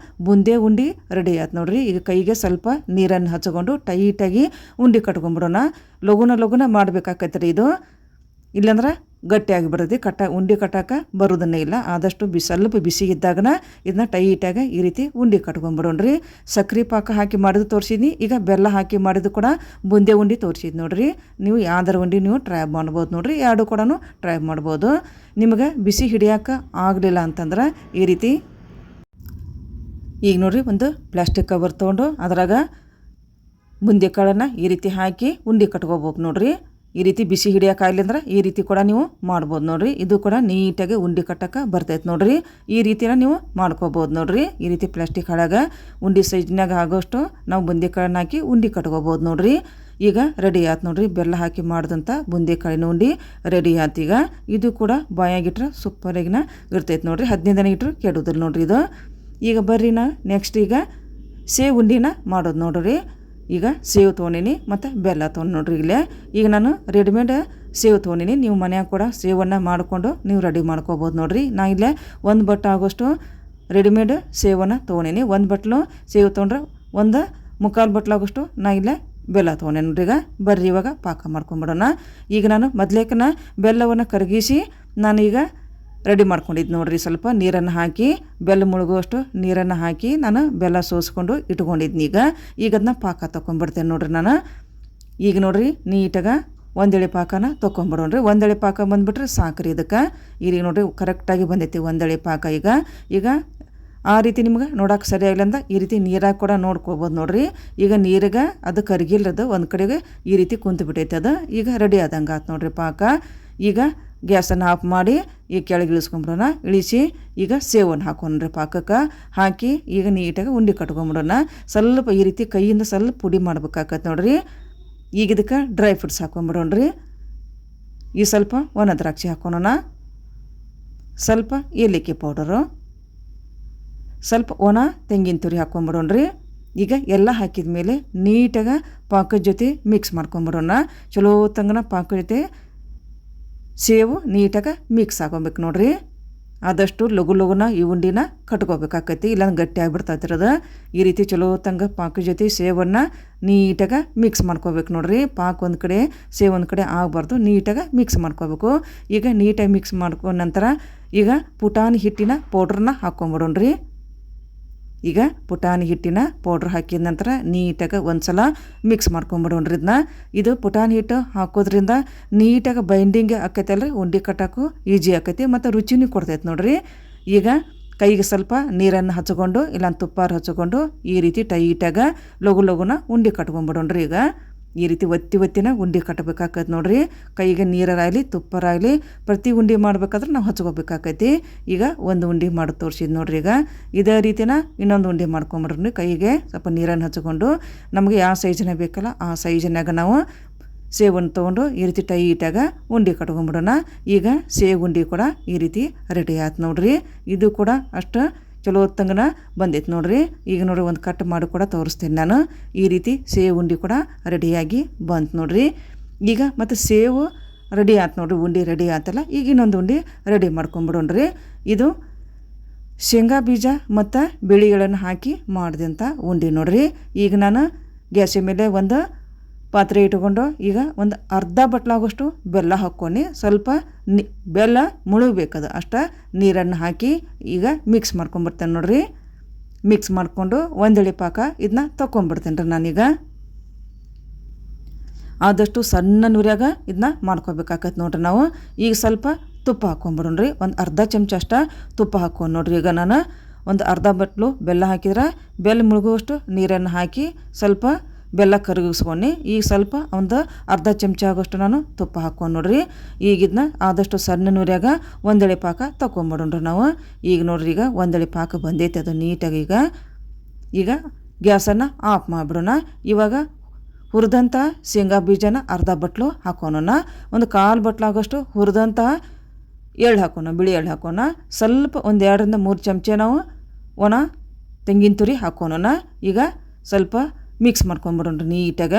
ಬುಂದೆ ಉಂಡೆ ರೆಡಿ ಆಯ್ತು ನೋಡ್ರಿ. ಈಗ ಕೈಗೆ ಸ್ವಲ್ಪ ನೀರನ್ನು ಹಚ್ಕೊಂಡು ಟೈಟಾಗಿ ಉಂಡೆ ಕಟ್ಕೊಂಬಿಡೋಣ. ಲಗುನ ಮಾಡಬೇಕಾಕೈತೆ ರೀ. ಇದು ಇಲ್ಲಾಂದ್ರೆ ಗಟ್ಟಿ ಆಗಿಬಿಡ್ತೈತಿ. ಉಂಡೆ ಕಟ್ಟಾಕ ಬರೋದನ್ನೇ ಇಲ್ಲ. ಆದಷ್ಟು ಸ್ವಲ್ಪ ಬಿಸಿ ಇದ್ದಾಗನ ಇದನ್ನ ಟೈಟಾಗಿ ಈ ರೀತಿ ಉಂಡೆ ಕಟ್ಕೊಂಬಿಡೋಣ್ರಿ. ಸಕ್ರೆ ಪಾಕ ಹಾಕಿ ಮಾಡಿದ್ದು ತೋರಿಸಿದ್ನಿ. ಈಗ ಬೆಲ್ಲ ಹಾಕಿ ಮಾಡಿದ್ದು ಕೂಡ ಬುಂದೆ ಉಂಡೆ ತೋರಿಸಿದ್ ನೋಡ್ರಿ. ನೀವು ಯಾವ್ದಾರ ಉಂಡೆ ನೀವು ಟ್ರೈ ಮಾಡ್ಬೋದು ನೋಡ್ರಿ. ಎರಡು ಕೂಡ ಟ್ರೈ ಮಾಡ್ಬೋದು. ನಿಮಗೆ ಬಿಸಿ ಹಿಡಿಯೋಕೆ ಆಗಲಿಲ್ಲ ಅಂತಂದ್ರೆ ಈ ರೀತಿ ಈಗ ನೋಡ್ರಿ ಒಂದು ಪ್ಲಾಸ್ಟಿಕ್ ಕವರ್ ತೊಗೊಂಡು ಅದ್ರಾಗ ಬುಂದಿ ಕಾಳನ್ನು ಈ ರೀತಿ ಹಾಕಿ ಉಂಡೆ ಕಟ್ಕೋಬೇಕು ನೋಡ್ರಿ. ಈ ರೀತಿ ಬಿಸಿ ಹಿಡಿಯೋಕ್ಕಾಗಲಿ ಅಂದ್ರೆ ಈ ರೀತಿ ಕೂಡ ನೀವು ಮಾಡ್ಬೋದು ನೋಡ್ರಿ. ಇದು ಕೂಡ ನೀಟಾಗಿ ಉಂಡೆ ಕಟ್ಟಕ್ಕೆ ಬರ್ತೈತೆ ನೋಡ್ರಿ. ಈ ರೀತಿನ ನೀವು ಮಾಡ್ಕೋಬೋದು ನೋಡ್ರಿ. ಈ ರೀತಿ ಪ್ಲಾಸ್ಟಿಕ್ ಹಾಳಾಗ ಉಂಡೆ ಸೈಜ್ನಾಗ ಆಗೋಷ್ಟು ನಾವು ಬುಂದಿ ಕಾಳನ್ನ ಹಾಕಿ ಉಂಡೆ ಕಟ್ಕೋಬೋದು ನೋಡ್ರಿ. ಈಗ ರೆಡಿ ಆಯ್ತು ನೋಡ್ರಿ. ಬೆಲ್ಲ ಹಾಕಿ ಮಾಡಿದಂಥ ಬುಂದಿ ಕಾಳಿನ ಉಂಡೆ ರೆಡಿ ಆಯ್ತು. ಈಗ ಇದು ಕೂಡ ಬಾಯಾಗಿಟ್ರೆ ಸೂಪರಾಗಿನ ಇರ್ತೈತೆ ನೋಡ್ರಿ. 15 ದಿನ ಇಟ್ಟರು ಕೆಡೋದಿಲ್ಲ ನೋಡ್ರಿ ಇದು. ಈಗ ಬರ್ರಿ ನೆಕ್ಸ್ಟ್ ಈಗ ಸೇವ್ ಉಂಡಿನ ಮಾಡೋದು ನೋಡ್ರಿ. ಈಗ ಸೇವ್ ತೊಗೊಂಡಿನಿ ಮತ್ತು ಬೆಲ್ಲ ತೊಗೊಂಡು ನೋಡ್ರಿ. ಈಗ ನಾನು ರೆಡಿಮೇಡ್ ಸೇವ್ ತೊಗೊಂಡಿನಿ. ನೀವು ಮನ್ಯಾಗ ಕೂಡ ಸೇವನ್ನು ಮಾಡಿಕೊಂಡು ನೀವು ರೆಡಿ ಮಾಡ್ಕೋಬೋದು ನೋಡ್ರಿ. ನಾ ಇಲ್ಲೇ 1 ಬಟ್ಲು ಆಗೋಷ್ಟು ರೆಡಿಮೇಡ್ ಸೇವನ್ನು ತೊಗೊಂಡಿನಿ. 1 ಬಟ್ಲು ಸೇವ್ ತೊಗೊಂಡ್ರೆ 1/4 ಬಟ್ಲಾಗೋಷ್ಟು ನಾ ಇಲ್ಲೇ ಬೆಲ್ಲ ತೊಗೊಂಡೆ ನೋಡ್ರಿ. ಈಗ ಬರ್ರಿ ಇವಾಗ ಪಾಕ ಮಾಡ್ಕೊಂಬಿಡೋಣ. ಈಗ ನಾನು ಮೊದ್ಲೇಕನ ಬೆಲ್ಲವನ್ನು ಕರಗಿಸಿ ನಾನೀಗ ರೆಡಿ ಮಾಡ್ಕೊಂಡಿದ್ದು ನೋಡ್ರಿ. ಸ್ವಲ್ಪ ನೀರನ್ನು ಹಾಕಿ ಬೆಲ್ಲ ಮುಳುಗುವಷ್ಟು ನೀರನ್ನು ಹಾಕಿ ನಾನು ಬೆಲ್ಲ ಸೋಸ್ಕೊಂಡು ಇಟ್ಕೊಂಡಿದ್ನಿ. ಈಗ ಅದನ್ನ ಪಾಕ ತೊಗೊಂಡ್ಬಿಡ್ತೇನೆ ನೋಡ್ರಿ ನಾನು. ಈಗ ನೋಡ್ರಿ ನೀಟಾಗಿ ಒಂದೆಳೆ ಪಾಕನ ತೊಗೊಂಬಿಡೋಣ್ರಿ. ಒಂದೆಳೆ ಪಾಕ ಬಂದುಬಿಟ್ರೆ ಸಾಕ್ರಿ ಇದಕ್ಕೆ. ಈಗ ನೋಡ್ರಿ ಕರೆಕ್ಟಾಗಿ ಬಂದೈತಿ ಒಂದೆಳೆ ಪಾಕ. ಈಗ ಆ ರೀತಿ ನಿಮ್ಗೆ ನೋಡೋಕೆ ಸರಿಯಾಗಿಲ್ಲ ಅಂದ್ರೆ ಈ ರೀತಿ ನೀರಾಗಿ ಕೂಡ ನೋಡ್ಕೋಬೋದು ನೋಡ್ರಿ. ಈಗ ನೀರಿಗೆ ಅದು ಕರಗಿಲ್ಲದು ಒಂದು ಕಡೆಗೆ ಈ ರೀತಿ ಕುಂತು ಬಿಟ್ಟೈತೆ ಅದು. ಈಗ ರೆಡಿ ಆದಂಗೆ ಆಯ್ತು ನೋಡ್ರಿ ಪಾಕ. ಈಗ ಗ್ಯಾಸನ್ನು ಆಫ್ ಮಾಡಿ ಈಗ ಕೆಳಗೆ ಇಳಿಸ್ಕೊಂಬಿಡೋಣ. ಇಳಿಸಿ ಈಗ ಸೇವನ್ನು ಹಾಕೊಂಡ್ರಿ ಪಾಕಕ್ಕೆ ಹಾಕಿ ಈಗ ನೀಟಾಗಿ ಉಂಡೆ ಕಟ್ಕೊಂಬಿಡೋಣ. ಸ್ವಲ್ಪ ಈ ರೀತಿ ಕೈಯಿಂದ ಸ್ವಲ್ಪ ಪುಡಿ ಮಾಡ್ಬೇಕಾಗತ್ತೆ ನೋಡ್ರಿ. ಈಗ ಇದಕ್ಕೆ ಡ್ರೈ ಫ್ರೂಟ್ಸ್ ಹಾಕೊಂಬಿಡೋಣ್ರಿ. ಈ ಸ್ವಲ್ಪ ಒಣ ದ್ರಾಕ್ಷಿ ಹಾಕೋಣ, ಸ್ವಲ್ಪ ಏಲಕ್ಕಿ ಪೌಡರು, ಸ್ವಲ್ಪ ಒಣ ತೆಂಗಿನ ತುರಿ ಹಾಕ್ಕೊಂಬಿಡೋಣ್ರಿ. ಈಗ ಎಲ್ಲ ಹಾಕಿದ ಮೇಲೆ ನೀಟಾಗಿ ಪಾಕದ ಜೊತೆ ಮಿಕ್ಸ್ ಮಾಡ್ಕೊಂಬಿಡೋಣ. ಚಲೋ ತಂಗನ ಪಾಕದ ಜೊತೆ ಸೇವು ನೀಟಾಗಿ ಮಿಕ್ಸ್ ಹಾಕೊಬೇಕು ನೋಡ್ರಿ. ಆದಷ್ಟು ಲಗುನ ಈ ಉಂಡಿನ ಕಟ್ಕೋಬೇಕಾಕೈತಿ, ಇಲ್ಲಾಂದ್ರೆ ಗಟ್ಟಿ ಆಗಿಬಿಡ್ತೈತಿರೋದು. ಈ ರೀತಿ ಚಲೋ ತಂಗ ಪಾಕದ ಜೊತೆ ಸೇವನ್ನು ನೀಟಾಗಿ ಮಿಕ್ಸ್ ಮಾಡ್ಕೋಬೇಕು ನೋಡ್ರಿ. ಪಾಕ ಒಂದು ಕಡೆ ಸೇವ್ ಒಂದು ಕಡೆ ಆಗಬಾರ್ದು, ನೀಟಾಗಿ ಮಿಕ್ಸ್ ಮಾಡ್ಕೋಬೇಕು. ಈಗ ನೀಟಾಗಿ ಮಿಕ್ಸ್ ಮಾಡ್ಕೊಂಡ ನಂತರ ಈಗ ಪುಟಾಣಿ ಹಿಟ್ಟಿನ ಪೌಡ್ರನ್ನ ಹಾಕ್ಕೊಂಬಿಡೋಣ್ರಿ. ಈಗ ಪುಟಾಣಿ ಹಿಟ್ಟಿನ ಪೌಡ್ರ್ ಹಾಕಿದ ನಂತರ ನೀಟಾಗಿ ಒಂದು ಸಲ ಮಿಕ್ಸ್ ಮಾಡ್ಕೊಂಬಿಡೋಣ್ರಿ ಇದನ್ನ. ಇದು ಪುಟಾಣಿ ಹಿಟ್ಟು ಹಾಕೋದ್ರಿಂದ ನೀಟಾಗಿ ಬೈಂಡಿಂಗ್ ಆಕೈತಲ್ರಿ, ಉಂಡೆ ಕಟ್ಟೋಕ್ಕೂ ಈಜಿ ಆಕೈತಿ ಮತ್ತು ರುಚಿನೂ ಕೊಡ್ತೈತೆ ನೋಡ್ರಿ. ಈಗ ಕೈಗೆ ಸ್ವಲ್ಪ ನೀರನ್ನು ಹಚ್ಕೊಂಡು ಇಲ್ಲ ತುಪ್ಪಾರು ಹಚ್ಕೊಂಡು ಈ ರೀತಿ ಟೈಟಾಗಿ ಲಗುನ ಉಂಡೆ ಕಟ್ಕೊಂಬಿಡೋಣ್ರಿ. ಈ ರೀತಿ ಒತ್ತಿನ ಉಂಡೆ ಕಟ್ಟಬೇಕಾಕೈತಿ ನೋಡ್ರಿ. ಕೈಗೆ ನೀರಾಗಲಿ ತುಪ್ಪರಾಗಲಿ ಪ್ರತಿ ಉಂಡೆ ಮಾಡ್ಬೇಕಾದ್ರೆ ನಾವು ಹಚ್ಕೋಬೇಕಾಕೈತಿ. ಈಗ ಒಂದು ಉಂಡೆ ಮಾಡಿ ತೋರಿಸಿದ್ ನೋಡ್ರಿ. ಈಗ ಇದೇ ರೀತಿನ ಇನ್ನೊಂದು ಉಂಡೆ ಮಾಡ್ಕೊಂಬಿಡ್ರಿ. ಕೈಗೆ ಸ್ವಲ್ಪ ನೀರನ್ನು ಹಚ್ಕೊಂಡು ನಮಗೆ ಯಾವ ಸೈಜ್ನ ಬೇಕಲ್ಲ ಆ ಸೈಜ್ನಾಗ ನಾವು ಸೇವನ್ನು ತೊಗೊಂಡು ಈ ರೀತಿ ಟೈಟಾಗ ಉಂಡೆ ಕಟ್ಕೊಂಬಿಡೋಣ. ಈಗ ಸೇವ್ ಉಂಡೆ ಕೂಡ ಈ ರೀತಿ ರೆಡಿ ಆಯ್ತು ನೋಡ್ರಿ. ಇದು ಕೂಡ ಅಷ್ಟು ಚಲೋ ಹೊತ್ತಂಗನ ಬಂದೈತೆ ನೋಡ್ರಿ. ಈಗ ನೋಡ್ರಿ ಒಂದು ಕಟ್ ಮಾಡಿ ಕೂಡ ತೋರಿಸ್ತೀನಿ ನಾನು. ಈ ರೀತಿ ಸೇವ್ ಉಂಡೆ ಕೂಡ ರೆಡಿಯಾಗಿ ಬಂತು ನೋಡ್ರಿ. ಈಗ ಮತ್ತು ಸೇವು ರೆಡಿ ಆಯ್ತು ನೋಡ್ರಿ. ಉಂಡೆ ರೆಡಿ ಆಯ್ತಲ್ಲ, ಈಗ ಇನ್ನೊಂದು ಉಂಡೆ ರೆಡಿ ಮಾಡ್ಕೊಂಬಿಡೋಣ್ರಿ. ಇದು ಶೇಂಗಾ ಬೀಜ ಮತ್ತು ಬೇಳೆಗಳನ್ನು ಹಾಕಿ ಮಾಡಿದಂಥ ಉಂಡೆ ನೋಡ್ರಿ. ಈಗ ನಾನು ಗ್ಯಾಸಿನ ಮೇಲೆ ಒಂದು ಪಾತ್ರೆ ಇಟ್ಕೊಂಡು ಈಗ ಒಂದು ಅರ್ಧ ಬಟ್ಲಾಗೋಷ್ಟು ಬೆಲ್ಲ ಹಾಕ್ಕೊಂಡು ಸ್ವಲ್ಪ ಬೆಲ್ಲ ಮುಳುಗಬೇಕದು ಅಷ್ಟು ನೀರನ್ನು ಹಾಕಿ ಈಗ ಮಿಕ್ಸ್ ಮಾಡ್ಕೊಂಬರ್ತೇನೆ ನೋಡ್ರಿ. ಮಿಕ್ಸ್ ಮಾಡಿಕೊಂಡು ಒಂದೆಳೆ ಪಾಕ ಇದನ್ನ ತೊಗೊಂಬಿಡ್ತೇನೆ ರೀ ನಾನೀಗ. ಆದಷ್ಟು ಸಣ್ಣ ನುರಿಯಾಗ ಇದನ್ನ ಮಾಡ್ಕೋಬೇಕಾಗತ್ತೆ ನೋಡ್ರಿ ನಾವು. ಈಗ ಸ್ವಲ್ಪ ತುಪ್ಪ ಹಾಕ್ಕೊಂಬಿಡೋಣ್ರಿ. ಒಂದು ಅರ್ಧ ಚಮಚ ಅಷ್ಟ ತುಪ್ಪ ಹಾಕ್ಕೊಂಡು ನೋಡ್ರಿ. ಈಗ ನಾನು ಒಂದು ಅರ್ಧ ಬಟ್ಲು ಬೆಲ್ಲ ಹಾಕಿದ್ರೆ ಬೆಲ್ಲ ಮುಳುಗುವಷ್ಟು ನೀರನ್ನು ಹಾಕಿ ಸ್ವಲ್ಪ ಬೆಲ್ಲ ಕರಗಿಸ್ಕೊಂಡು ಈಗ ಸ್ವಲ್ಪ ಒಂದು ಅರ್ಧ ಚಮಚ ಆಗೋಷ್ಟು ನಾನು ತುಪ್ಪ ಹಾಕ್ಕೊಂಡು ನೋಡ್ರಿ. ಈಗ ಇದನ್ನ ಆದಷ್ಟು ಸಣ್ಣ ನುರಿಯಾಗ ಒಂದೆಳೆ ಪಾಕ ತೊಗೊಂಬಿಡೋಣ್ರಿ ನಾವು. ಈಗ ನೋಡ್ರಿ ಈಗ ಒಂದೆಳೆ ಪಾಕ ಬಂದೈತೆ ಅದು ನೀಟಾಗಿ. ಈಗ ಗ್ಯಾಸನ್ನು ಆಫ್ ಮಾಡಿಬಿಡೋಣ. ಇವಾಗ ಹುರಿದಂಥ ಶೇಂಗಾ ಬೀಜನ ಅರ್ಧ ಬಟ್ಲು ಹಾಕೋಣ. ಒಂದು 1/4 ಬಟ್ಲಾಗೋಷ್ಟು ಹುರಿದಂಥ ಎಳ್ಳು ಹಾಕೋಣ, ಬಿಳಿ ಎಳ್ಳು ಹಾಕೋಣ. ಸ್ವಲ್ಪ ಒಂದು 2ರಿಂದ 3 ಚಮಚ ನಾವು ಒಣ ತೆಂಗಿನ ತುರಿ ಹಾಕೋಣ. ಈಗ ಸ್ವಲ್ಪ ಮಿಕ್ಸ್ ಮಾಡ್ಕೊಂಬಿಡೋಣ್ರಿ ನೀಟಾಗ.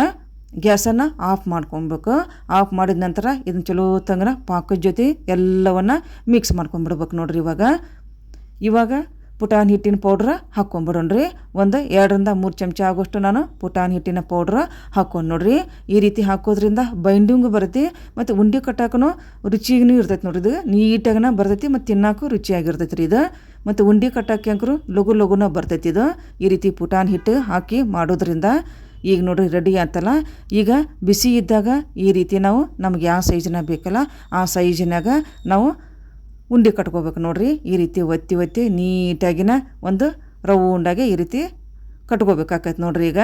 ಗ್ಯಾಸನ್ನು ಆಫ್ ಮಾಡ್ಕೊಬೇಕು. ಆಫ್ ಮಾಡಿದ ನಂತರ ಇದನ್ನ ಚಲೋ ತಂಗನ ಪಾಕದ ಜೊತೆ ಎಲ್ಲವನ್ನು ಮಿಕ್ಸ್ ಮಾಡ್ಕೊಂಬಿಡ್ಬೇಕು ನೋಡ್ರಿ. ಇವಾಗ ಪುಟಾಣಿ ಹಿಟ್ಟಿನ ಪೌಡ್ರ್ ಹಾಕ್ಕೊಂಬಿಡೋಣ್ರಿ. ಒಂದು 2ರಿಂದ 3 ಚಮಚ ಆಗೋಷ್ಟು ನಾನು ಪುಟಾಣಿ ಹಿಟ್ಟಿನ ಪೌಡ್ರ್ ಹಾಕ್ಕೊಂಡು ನೋಡ್ರಿ. ಈ ರೀತಿ ಹಾಕೋದ್ರಿಂದ ಬೈಂಡಿಂಗು ಬರ್ತೈತಿ ಮತ್ತು ಉಂಡೆ ಕಟ್ಟಾಕೂ ರುಚಿಗೂ ಇರ್ತೈತಿ ನೋಡ್ರಿ. ಇದು ನೀಟಾಗನ ಬರ್ತೈತಿ ಮತ್ತು ತಿನ್ನೋಕ್ಕೂ ರುಚಿಯಾಗಿರ್ತೈತಿ ರೀ ಇದು. ಮತ್ತು ಉಂಡೆ ಕಟ್ಟಾಕಿ ಅಂಕರು ಲಘುನ ಬರ್ತೈತಿ ಇದು. ಈ ರೀತಿ ಪುಟಾಣಿ ಹಿಟ್ಟು ಹಾಕಿ ಮಾಡೋದ್ರಿಂದ ಈಗ ನೋಡ್ರಿ ರೆಡಿ ಆಯ್ತಲ್ಲ. ಈಗ ಬಿಸಿ ಇದ್ದಾಗ ಈ ರೀತಿ ನಾವು ನಮ್ಗೆ ಯಾವ ಸೈಜ್ನ ಬೇಕಲ್ಲ ಆ ಸೈಜ್ನಾಗ ನಾವು ಉಂಡೆ ಕಟ್ಕೋಬೇಕು ನೋಡ್ರಿ. ಈ ರೀತಿ ಒತ್ತಿ ನೀಟಾಗಿನ ಒಂದು ರೌಂಡಾಗಿ ಈ ರೀತಿ ಕಟ್ಕೋಬೇಕಾಕೈತೆ ನೋಡ್ರಿ. ಈಗ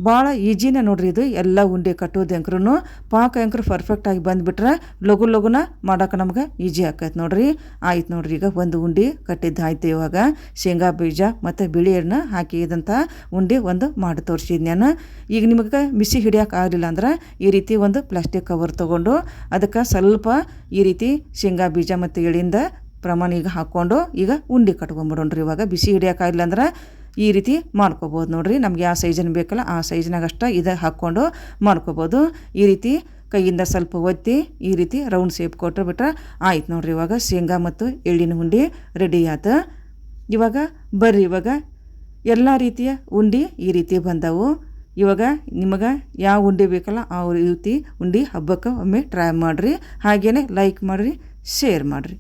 ಭಾಳ ಈಜಿನ ನೋಡ್ರಿ ಇದು ಎಲ್ಲ ಉಂಡೆ ಕಟ್ಟೋದು ಅಂಕ್ರೂ ಪಾಕ ಅಂಕ್ರು ಪರ್ಫೆಕ್ಟಾಗಿ ಬಂದುಬಿಟ್ರೆ ಲಘುನ ಮಾಡೋಕೆ ನಮ್ಗೆ ಈಜಿ ಆಕೈತೆ ನೋಡ್ರಿ. ಆಯ್ತು ನೋಡ್ರಿ. ಈಗ ಒಂದು ಉಂಡೆ ಕಟ್ಟಿದ್ದು ಆಯ್ತು. ಇವಾಗ ಶೇಂಗಾ ಬೀಜ ಮತ್ತು ಬಿಳಿ ಎಣ್ಣೆ ಹಾಕಿದಂಥ ಉಂಡೆ ಒಂದು ಮಾಡಿ ತೋರಿಸಿದ್ ನಾನು. ಈಗ ನಿಮಗೆ ಬಿಸಿ ಹಿಡಿಯೋಕೆ ಆಗಲಿಲ್ಲ ಅಂದ್ರೆ ಈ ರೀತಿ ಒಂದು ಪ್ಲಾಸ್ಟಿಕ್ ಕವರ್ ತೊಗೊಂಡು ಅದಕ್ಕೆ ಸ್ವಲ್ಪ ಈ ರೀತಿ ಶೇಂಗಾ ಬೀಜ ಮತ್ತು ಎಳ್ಳಿಂದ ಪ್ರಮಾಣ ಈಗ ಹಾಕ್ಕೊಂಡು ಈಗ ಉಂಡೆ ಕಟ್ಕೊಂಬಿಡೋಣ್ರಿ. ಇವಾಗ ಬಿಸಿ ಹಿಡಿಯೋಕ್ಕಾಗಿಲ್ಲ ಅಂದ್ರೆ ಈ ರೀತಿ ಮಾಡ್ಕೋಬೋದು ನೋಡ್ರಿ. ನಮ್ಗೆ ಯಾವ ಸೈಜನ್ನು ಬೇಕಲ್ಲ ಆ ಸೈಜ್ನಾಗ ಅಷ್ಟ ಇದು ಹಾಕ್ಕೊಂಡು ಮಾಡ್ಕೋಬೋದು. ಈ ರೀತಿ ಕೈಯಿಂದ ಸ್ವಲ್ಪ ಒತ್ತಿ ಈ ರೀತಿ ರೌಂಡ್ ಶೇಪ್ ಕೊಟ್ಟರೆ ಬಿಟ್ರೆ ಆಯ್ತು ನೋಡ್ರಿ. ಇವಾಗ ಶೇಂಗಾ ಮತ್ತು ಎಳ್ಳಿನ ಉಂಡೆ ರೆಡಿ ಆಯ್ತು. ಇವಾಗ ಎಲ್ಲ ರೀತಿಯ ಉಂಡೆ ಈ ರೀತಿ ಬಂದವು. ಇವಾಗ ನಿಮಗೆ ಯಾವ ಉಂಡೆ ಬೇಕಲ್ಲ ಆ ರೀತಿ ಉಂಡೆ ಹಬ್ಬಕ್ಕೆ ಒಮ್ಮೆ ಟ್ರೈ ಮಾಡಿರಿ. ಹಾಗೆಯೇ ಲೈಕ್ ಮಾಡಿರಿ, ಶೇರ್ ಮಾಡಿರಿ.